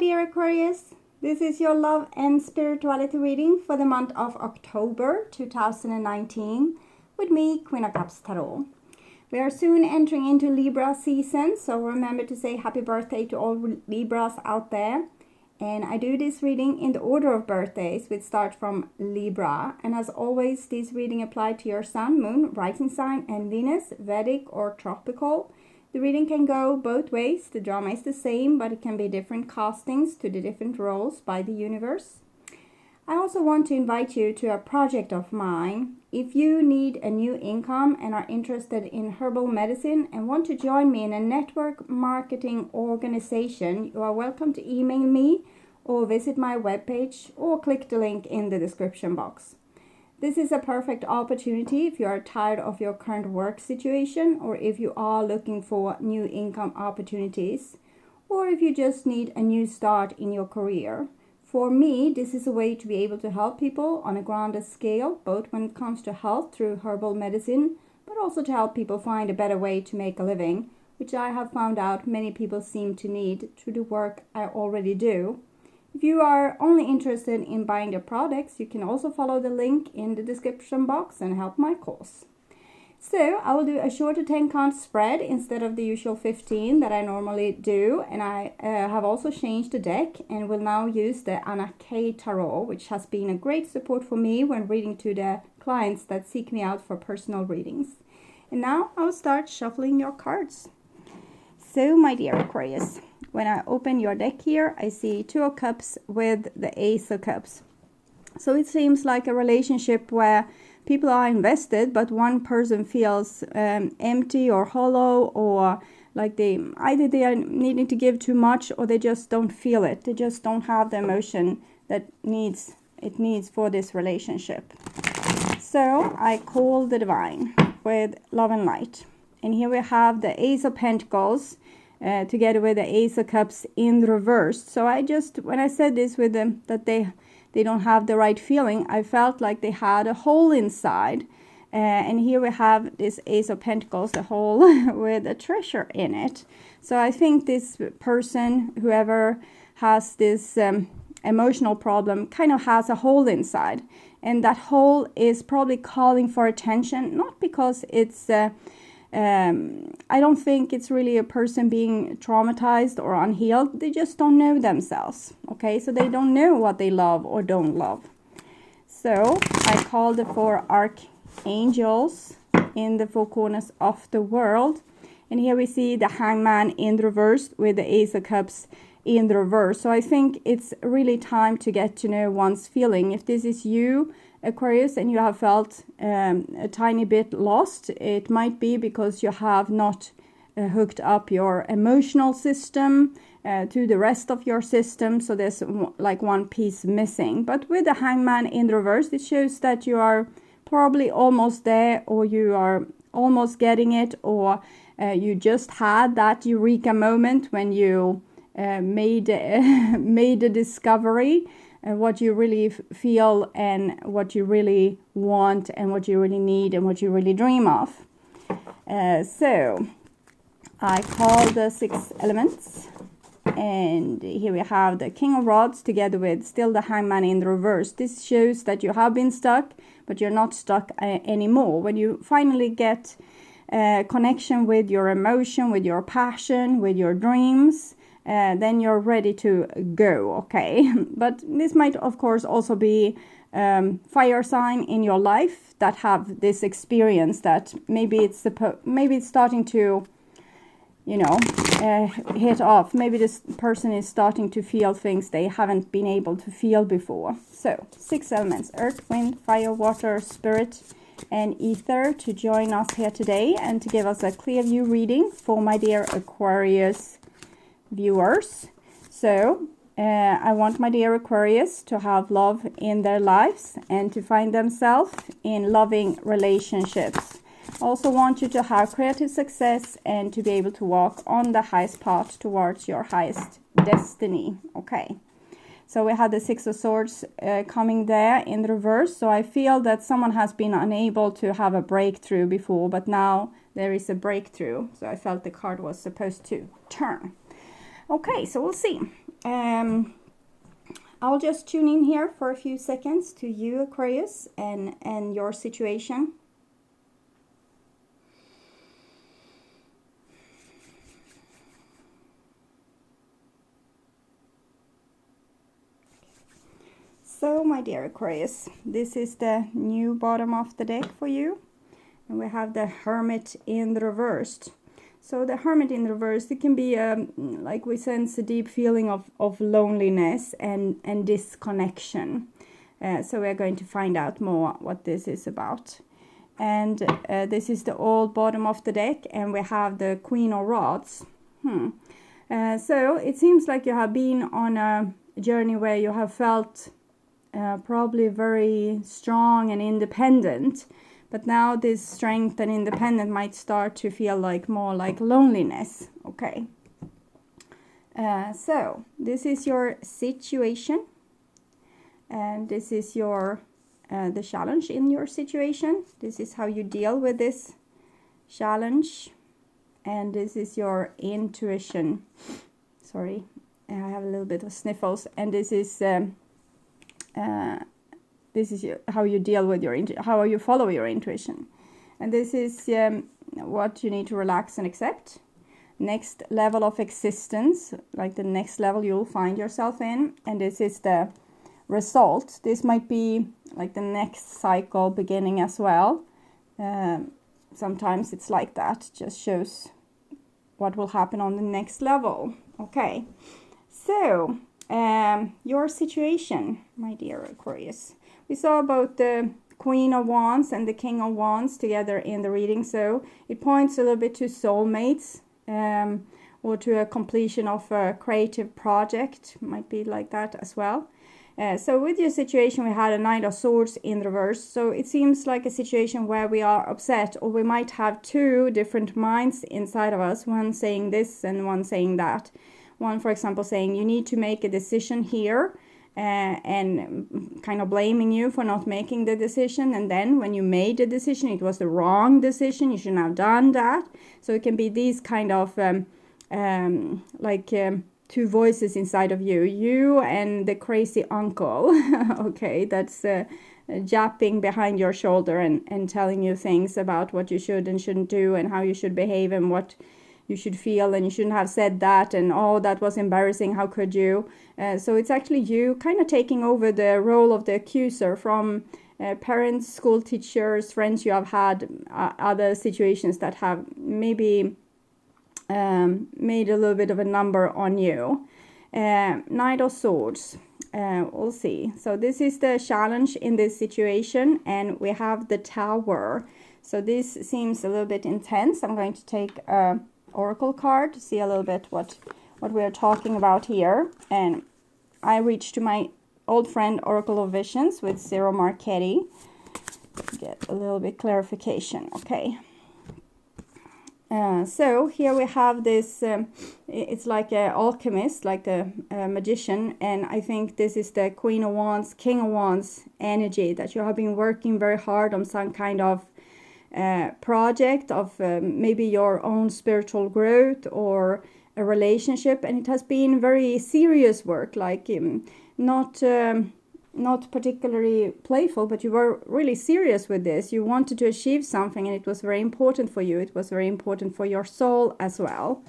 dear Aquarius. This is your love and spirituality reading for the month of October 2019 with me, Queen of Cups Tarot. We are soon entering into Libra season, so remember to say happy birthday to all Libras out there. And I do this reading in the order of birthdays, which start from Libra. And as always, this reading applies to your Sun, Moon, Rising Sign, and Venus, Vedic or Tropical. The reading can go both ways. The drama is the same, but it can be different castings to the different roles by the universe. I also want to invite you to a project of mine. If you need a new income and are interested in herbal medicine and want to join me in a network marketing organization, you are welcome to email me or visit my webpage or click the link in the description box. This is a perfect opportunity if you are tired of your current work situation, or if you are looking for new income opportunities, or if you just need a new start in your career. For me, this is a way to be able to help people on a grander scale, both when it comes to health through herbal medicine, but also to help people find a better way to make a living, which I have found out many people seem to need through the work I already do. If you are only interested in buying the products, you can also follow the link in the description box and help my cause. So I will do a shorter 10-count spread instead of the usual 15 that I normally do. And I have also changed the deck and will now use the Aohh Tarot, which has been a great support for me when reading to the clients that seek me out for personal readings. And now I will start shuffling your cards. So my dear Aquarius, when I open your deck here, I see Two of Cups with the Ace of Cups. So it seems like a relationship where people are invested, but one person feels empty or hollow, or like either they are needing to give too much, or they just don't feel it. They just don't have the emotion that it needs for this relationship. So I call the Divine with Love and Light. And here we have the Ace of Pentacles together with the Ace of Cups in reverse. So when I said this with them, that they don't have the right feeling, I felt like they had a hole inside. And here we have this Ace of Pentacles, the hole with a treasure in it. So I think this person, whoever has this emotional problem, kind of has a hole inside. And that hole is probably calling for attention, not because it's I don't think it's really a person being traumatized or unhealed. They just don't know themselves. Okay, so they don't know what they love or don't love. So I called the 4 archangels in the 4 corners of the world. And here we see the Hangman in reverse with the Ace of Cups in the reverse. So I think it's really time to get to know one's feeling. If this is you, Aquarius, and you have felt a tiny bit lost, it might be because you have not hooked up your emotional system to the rest of your system. So there's like one piece missing. But with the Hangman in reverse, it shows that you are probably almost there, or you are almost getting it, or you just had that eureka moment when you made a discovery. What you really feel and what you really want and what you really need and what you really dream of. So I call the 6 elements, and here we have the King of Rods together with still the Hangman in the reverse. This shows that you have been stuck, but you're not stuck anymore. When you finally get connection with your emotion, with your passion, with your dreams, then you're ready to go, okay? But this might, of course, also be fire sign in your life that have this experience that maybe it's starting to, hit off. Maybe this person is starting to feel things they haven't been able to feel before. So 6 elements: earth, wind, fire, water, spirit, and ether to join us here today and to give us a clear view reading for my dear Aquarius viewers. So I want my dear Aquarius to have love in their lives and to find themselves in loving relationships. Also want you to have creative success and to be able to walk on the highest path towards your highest destiny. Okay, so we had the 6 of Swords coming there in reverse. So I feel that someone has been unable to have a breakthrough before, but now there is a breakthrough. So I felt the card was supposed to turn. Okay, so we'll see. I'll just tune in here for a few seconds to you, Aquarius, and your situation. So, my dear Aquarius, this is the new bottom of the deck for you. And we have the Hermit in the reversed. So the Hermit in the reverse, it can be like we sense a deep feeling of loneliness and disconnection. So we're going to find out more what this is about. And this is the old bottom of the deck, and we have the Queen of Rods. So it seems like you have been on a journey where you have felt probably very strong and independent. But now this strength and independence might start to feel like more like loneliness. Okay. So this is your situation. And this is your the challenge in your situation. This is how you deal with this challenge. And this is your intuition. Sorry, I have a little bit of sniffles. And this is how you deal with your how you follow your intuition. And this is what you need to relax and accept. Next level of existence, like the next level you'll find yourself in. And this is the result. This might be like the next cycle beginning as well. Sometimes it's like that. Just shows what will happen on the next level. Okay. So your situation, my dear Aquarius. We saw about the Queen of Wands and the King of Wands together in the reading. So it points a little bit to soulmates or to a completion of a creative project. Might be like that as well. So with your situation, we had a Knight of Swords in reverse. So it seems like a situation where we are upset, or we might have two different minds inside of us. One saying this and one saying that. One, for example, saying you need to make a decision here. And kind of blaming you for not making the decision, and then when you made the decision it was the wrong decision, you shouldn't have done that. So it can be these kind of two voices inside of you and the crazy uncle. Okay, that's japping behind your shoulder and telling you things about what you should and shouldn't do and how you should behave and what you should feel, and you shouldn't have said that, and oh, that was embarrassing, how could you? So it's actually you kind of taking over the role of the accuser from parents, school teachers, friends you have had, other situations that have maybe made a little bit of a number on you. Knight of Swords, we'll see. So this is the challenge in this situation, and we have the Tower. So this seems a little bit intense. I'm going to take a oracle card to see a little bit what we're talking about here. And I reached to my old friend Oracle of Visions with Zero Marchetti to get a little bit clarification. Okay. So here we have this, it's like an alchemist, like a magician, and I think this is the Queen of Wands, King of Wands energy, that you have been working very hard on some kind of project of maybe your own spiritual growth or a relationship, and it has been very serious work, like not particularly playful, but you were really serious with this. You wanted to achieve something, and it was very important for you. It was very important for your soul as well.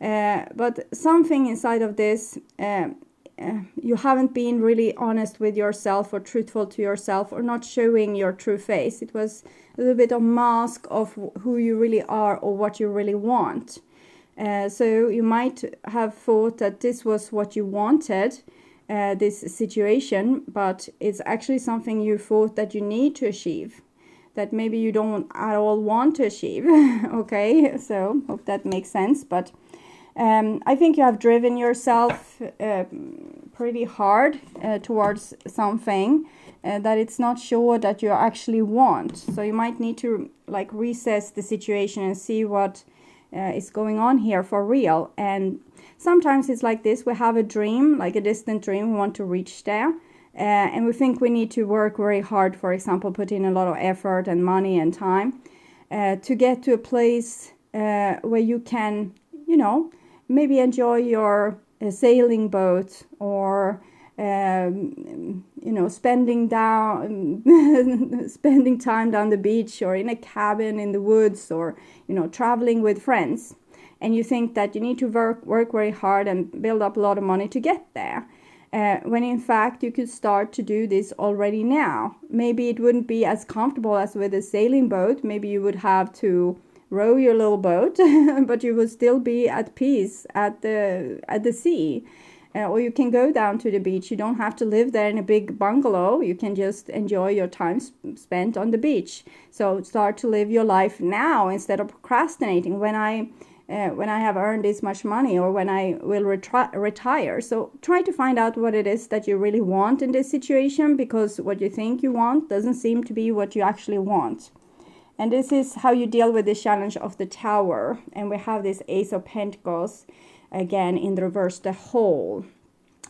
But something inside of this, you haven't been really honest with yourself or truthful to yourself, or not showing your true face. It was a little bit of mask of who you really are or what you really want. So you might have thought that this was what you wanted, this situation, but it's actually something you thought that you need to achieve, that maybe you don't at all want to achieve. Okay, so hope that makes sense. But I think you have driven yourself pretty hard towards something that it's not sure that you actually want. So you might need to like reassess the situation and see what is going on here for real. And sometimes it's like this: we have a dream, like a distant dream, we want to reach there, and we think we need to work very hard, for example, put in a lot of effort and money and time to get to a place where you can, you know, maybe enjoy your a sailing boat, or spending time down the beach, or in a cabin in the woods, or traveling with friends, and you think that you need to work very hard and build up a lot of money to get there, when in fact you could start to do this already now. Maybe it wouldn't be as comfortable as with a sailing boat. Maybe you would have to row your little boat, but you would still be at peace at the sea. Or you can go down to the beach. You don't have to live there in a big bungalow. You can just enjoy your time spent on the beach. So start to live your life now instead of procrastinating. When I have earned this much money, or when I will retire. So try to find out what it is that you really want in this situation, because what you think you want doesn't seem to be what you actually want. And this is how you deal with the challenge of the Tower. And we have this Ace of Pentacles again in the reverse, the hole.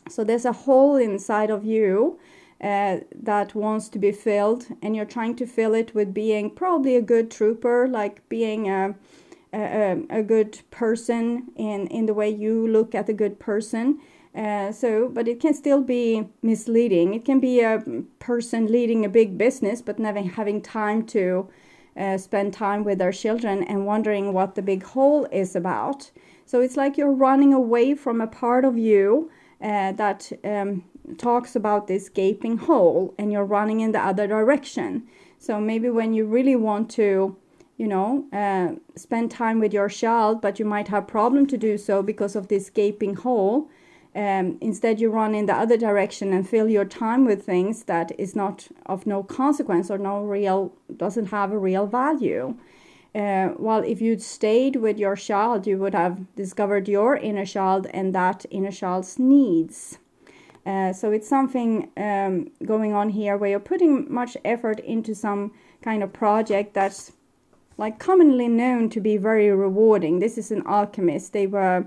So there's a hole inside of you that wants to be filled, and you're trying to fill it with being probably a good trooper, like being a good person in the way you look at a good person. But it can still be misleading. It can be a person leading a big business but never having time to spend time with their children, and wondering what the big hole is about. So it's like you're running away from a part of you that talks about this gaping hole, and you're running in the other direction. So maybe when you really want to spend time with your child, but you might have problem to do so because of this gaping hole, instead you run in the other direction and fill your time with things that is not of no consequence, or doesn't have a real value. While if you'd stayed with your child, you would have discovered your inner child and that inner child's needs. So it's something going on here where you're putting much effort into some kind of project that's like commonly known to be very rewarding. This is an alchemist. They were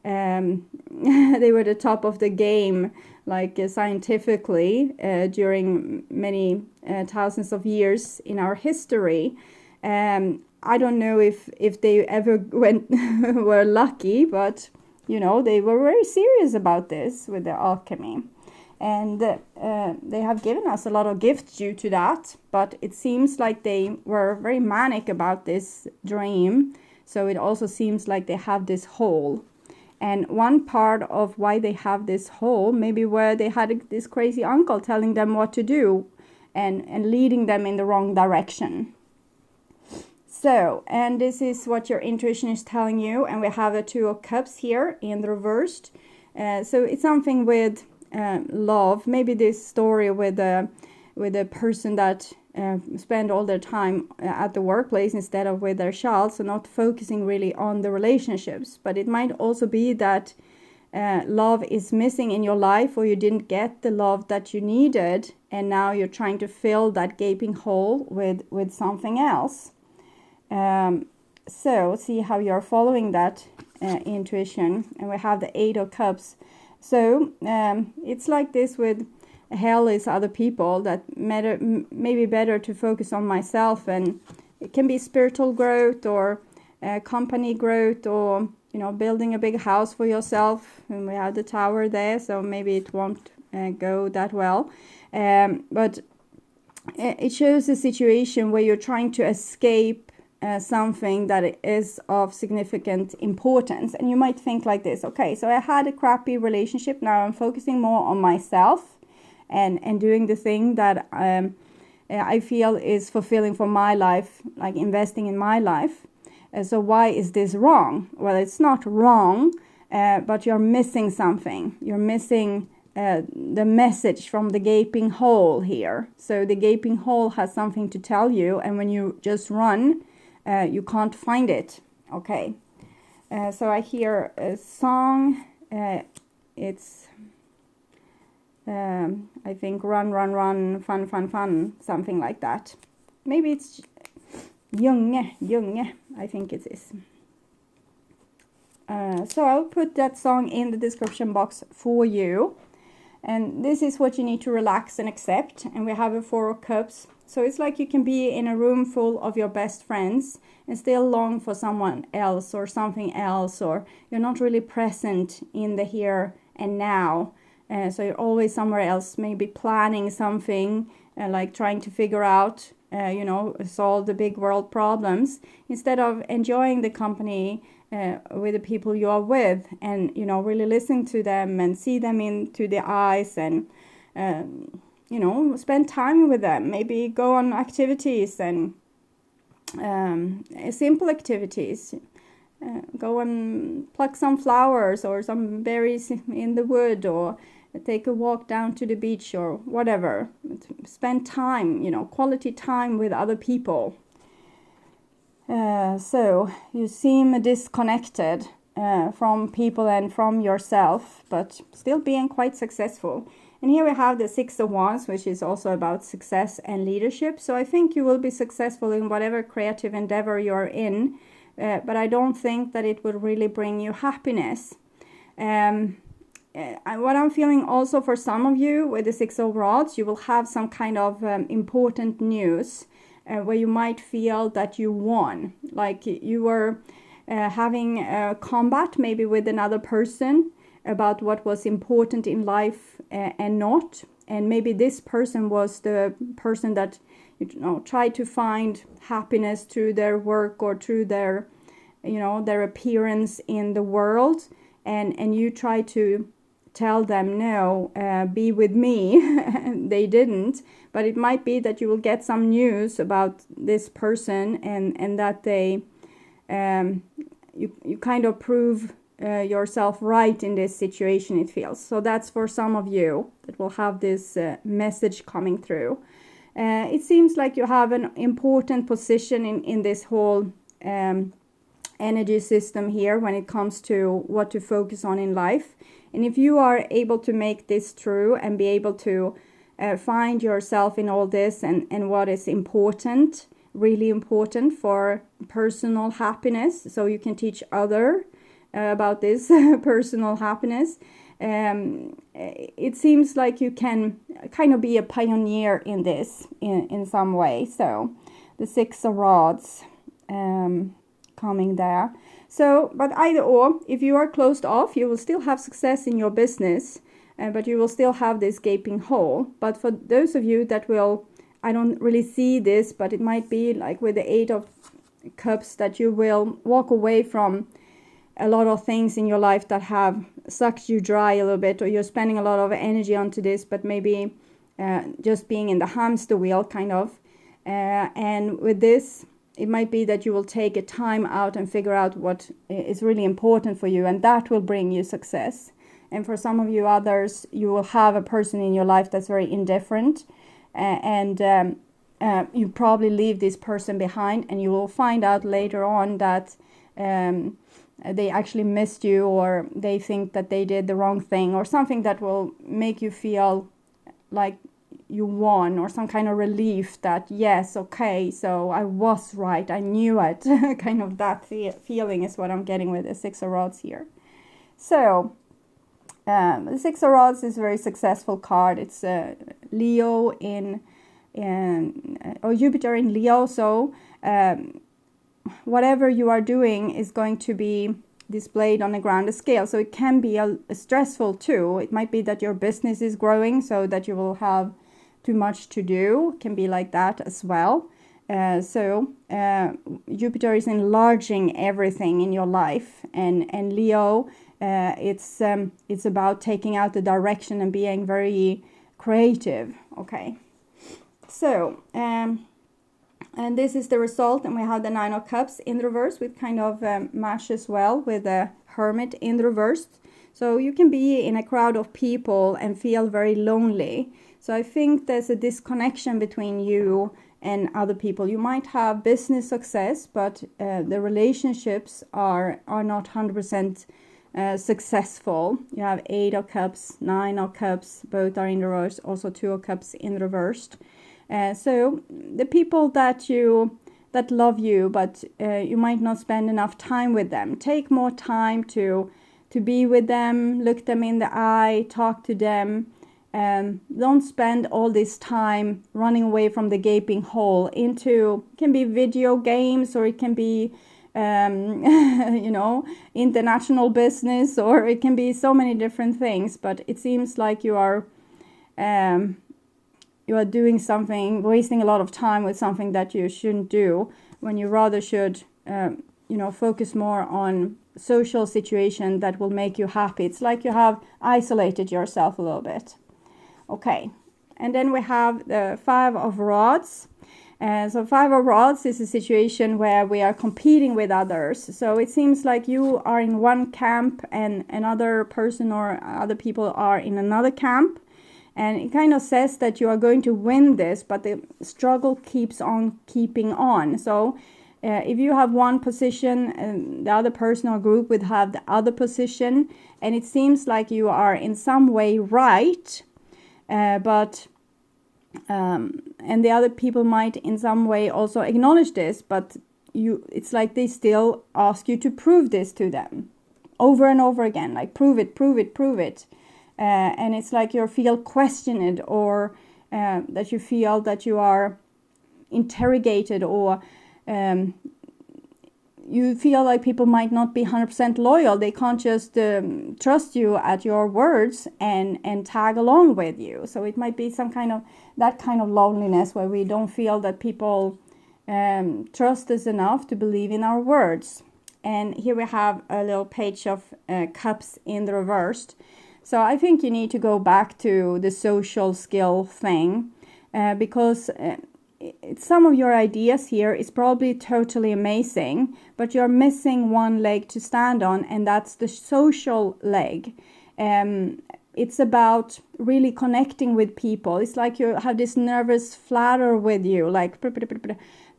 the top of the game, like scientifically, during many thousands of years in our history. I don't know if they ever were lucky, but they were very serious about this with their alchemy. And they have given us a lot of gifts due to that, but it seems like they were very manic about this dream. So it also seems like they have this hole. And one part of why they have this hole, maybe where they had this crazy uncle telling them what to do and leading them in the wrong direction. So, and this is what your intuition is telling you. And we have the Two of Cups here in the reversed. So it's something with love. Maybe this story with a person that spend all their time at the workplace instead of with their child, so not focusing really on the relationships. But it might also be that love is missing in your life, or you didn't get the love that you needed, and now you're trying to fill that gaping hole with something else. So see how you're following that intuition. And we have the Eight of Cups. So it's like this with hell is other people, that maybe better to focus on myself. And it can be spiritual growth, or company growth, or building a big house for yourself. And we have the Tower there, so maybe it won't go that well. But it shows a situation where you're trying to escape something that is of significant importance. And you might think like this: okay, so I had a crappy relationship, now I'm focusing more on myself and doing the thing that I feel is fulfilling for my life, like investing in my life. So why is this wrong? Well, it's not wrong, but you're missing something. You're missing the message from the gaping hole here. So the gaping hole has something to tell you, and when you just run, you can't find it. Okay. So I hear a song. It's I think run, run, run, fun, fun, fun, something like that. Maybe it's Junge, I think it is. So I'll put that song in the description box for you. And this is what you need to relax and accept. And we have a Four of Cups So it's like you can be in a room full of your best friends and still long for someone else or something else, or you're not really present in the here and now. So you're always somewhere else, maybe planning something, like trying to figure out, solve the big world problems, instead of enjoying the company with the people you are with, and, really listen to them and see them into the eyes, and, spend time with them. Maybe go on activities and simple activities. Go and pluck some flowers or some berries in the wood, or take a walk down to the beach, or whatever. Spend time, quality time with other people. So you seem disconnected from people and from yourself, but still being quite successful. And here we have the Six of Wands, which is also about success and leadership. So I think you will be successful in whatever creative endeavor you're in, but I don't think that it will really bring you happiness. What I'm feeling also for some of you with the Six of Rods, you will have some kind of important news where you might feel that you won. Like you were having a combat maybe with another person about what was important in life and not. And maybe this person was the person that, tried to find happiness through their work or through their, their appearance in the world. And you try to tell them, no, be with me. They didn't. But it might be that you will get some news about this person, and that they, you kind of prove yourself right in this situation, it feels. So that's for some of you that will have this message coming through. It seems like you have an important position in this whole energy system here when it comes to what to focus on in life. And if you are able to make this true and be able to find yourself in all this, and what is important, really important for personal happiness, so you can teach other about this personal happiness, it seems like you can kind of be a pioneer in this in some way. So the Six of Rods coming there. So, but either or, if you are closed off, you will still have success in your business, but you will still have this gaping hole. But for those of you that will, I don't really see this, but it might be like with the Eight of Cups, that you will walk away from a lot of things in your life that have sucked you dry a little bit, or you're spending a lot of energy onto this, but maybe just being in the hamster wheel kind of. And with this, it might be that you will take a time out and figure out what is really important for you, and that will bring you success. And for some of you others, you will have a person in your life that's very indifferent, and you probably leave this person behind, and you will find out later on that they actually missed you, or they think that they did the wrong thing, or something that will make you feel like you won, or some kind of relief that, yes, okay, so I was right, I knew it. Kind of that feeling is what I'm getting with the Six of Rods here. So the Six of Rods is a very successful card. It's Leo or Jupiter in Leo. So whatever you are doing is going to be displayed on a grander scale. So it can be stressful too. It might be that your business is growing, so that you will have too much to do. It can be like that as well. So Jupiter is enlarging everything in your life, and Leo, it's about taking out the direction and being very creative. Okay, so and this is the result, and we have the Nine of Cups in reverse, with kind of matches well with the Hermit in reverse. So you can be in a crowd of people and feel very lonely. So I think there's a disconnection between you and other people. You might have business success, but the relationships are not 100% successful. You have Eight of Cups, Nine of Cups, both are in reverse, also Two of Cups in reversed. So the people that love you, but you might not spend enough time with them. Take more time to be with them, look them in the eye, talk to them, Don't spend all this time running away from the gaping hole into, can be video games, or it can be you know, international business, or it can be so many different things. But it seems like you are doing something, wasting a lot of time with something that you shouldn't do, when you rather should you know, focus more on social situation that will make you happy. It's like you have isolated yourself a little bit. Okay, and then we have the Five of Rods. So Five of Rods is a situation where we are competing with others. So it seems like you are in one camp and another person or other people are in another camp. And it kind of says that you are going to win this, but the struggle keeps on keeping on. So if you have one position and the other person or group would have the other position, and it seems like you are in some way right, but and the other people might in some way also acknowledge this, but it's like they still ask you to prove this to them over and over again, like prove it, prove it, prove it. And it's like you feel questioned, or that you feel that you are interrogated, or you feel like people might not be 100% loyal. They can't just trust you at your words and tag along with you. So it might be some kind of that kind of loneliness where we don't feel that people trust us enough to believe in our words. And here we have a little page of cups in the reversed. So I think you need to go back to the social skill thing, because some of your ideas here is probably totally amazing, but you're missing one leg to stand on, and that's the social leg. It's about really connecting with people. It's like you have this nervous flutter with you, like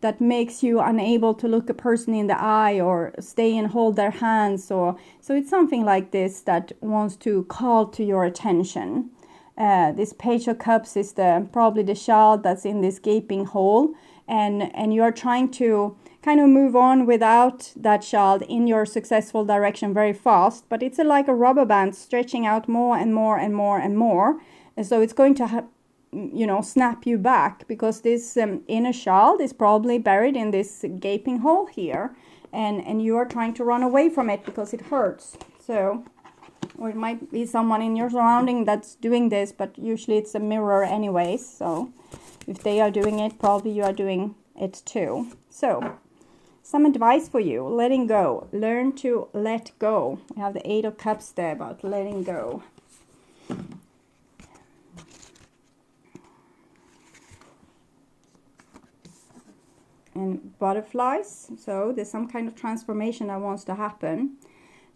that makes you unable to look a person in the eye or stay and hold their hands. Or so it's something like this that wants to call to your attention. This Page of Cups is probably the child that's in this gaping hole, and you are trying to kind of move on without that child in your successful direction very fast, but it's like a rubber band stretching out more and more and more and more, and so it's going to you know, snap you back, because this inner child is probably buried in this gaping hole here, and you are trying to run away from it because it hurts. So, or it might be someone in your surrounding that's doing this, but usually it's a mirror anyways. So if they are doing it, probably you are doing it too. So some advice for you: letting go. Learn to let go. We have the Eight of Cups there about letting go. And butterflies. So there's some kind of transformation that wants to happen.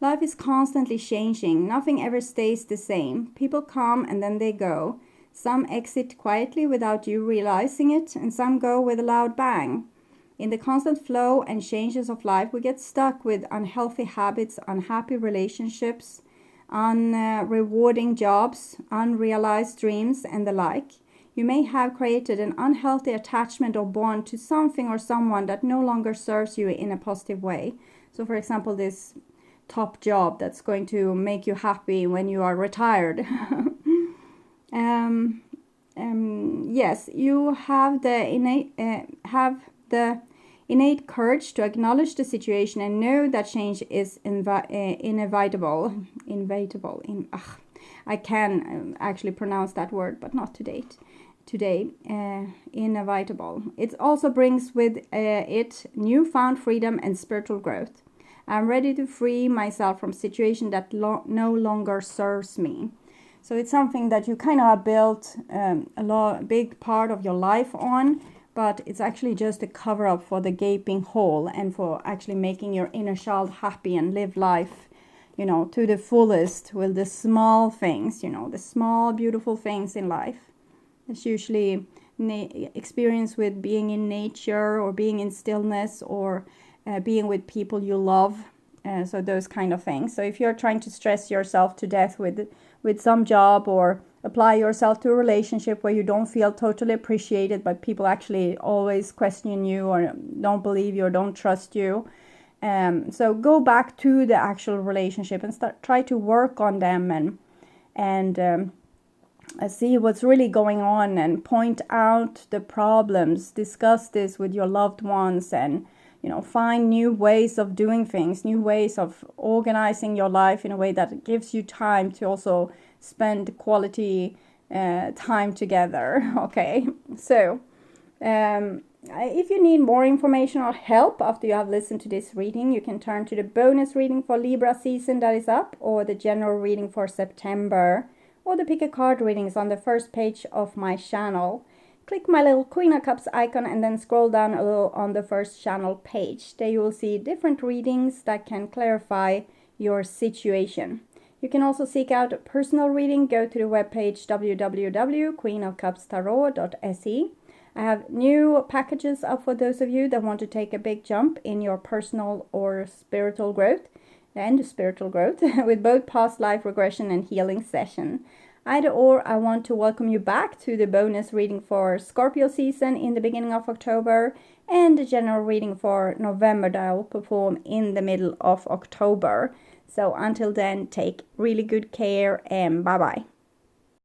Life is constantly changing. Nothing ever stays the same. People come and then they go. Some exit quietly without you realizing it, and some go with a loud bang. In the constant flow and changes of life, we get stuck with unhealthy habits, unhappy relationships, unrewarding jobs, unrealized dreams, and the like. You may have created an unhealthy attachment or bond to something or someone that no longer serves you in a positive way. So, for example, this top job that's going to make you happy when you are retired. Yes, you have the innate courage to acknowledge the situation and know that change is inevitable. I can actually pronounce that word, but not today. Inevitable. It also brings with it newfound freedom and spiritual growth. I'm ready to free myself from situation that no longer serves me. So it's something that you kind of have built a big part of your life on, but it's actually just a cover up for the gaping hole and for actually making your inner child happy and live life, you know, to the fullest with the small things, you know, the small beautiful things in life. It's usually experience with being in nature or being in stillness or being with people you love. So those kind of things. So if you're trying to stress yourself to death with some job, or apply yourself to a relationship where you don't feel totally appreciated, but people actually always question you or don't believe you or don't trust you. So go back to the actual relationship and try to work on them and see what's really going on and point out the problems, discuss this with your loved ones, and find new ways of doing things, new ways of organizing your life in a way that gives you time to also spend quality time together. Okay, so if you need more information or help after you have listened to this reading, you can turn to the bonus reading for Libra season that is up, or the general reading for September, or the pick a card readings on the first page of my channel. Click my little Queen of Cups icon and then scroll down a little on the first channel page. There you will see different readings that can clarify your situation. You can also seek out a personal reading. Go to the webpage www.queenofcupstarot.se. I have new packages up for those of you that want to take a big jump in your personal or spiritual growth, with both past life regression and healing session. Either or, I want to welcome you back to the bonus reading for Scorpio season in the beginning of October, and the general reading for November that I will perform in the middle of October. So until then, take really good care and bye-bye.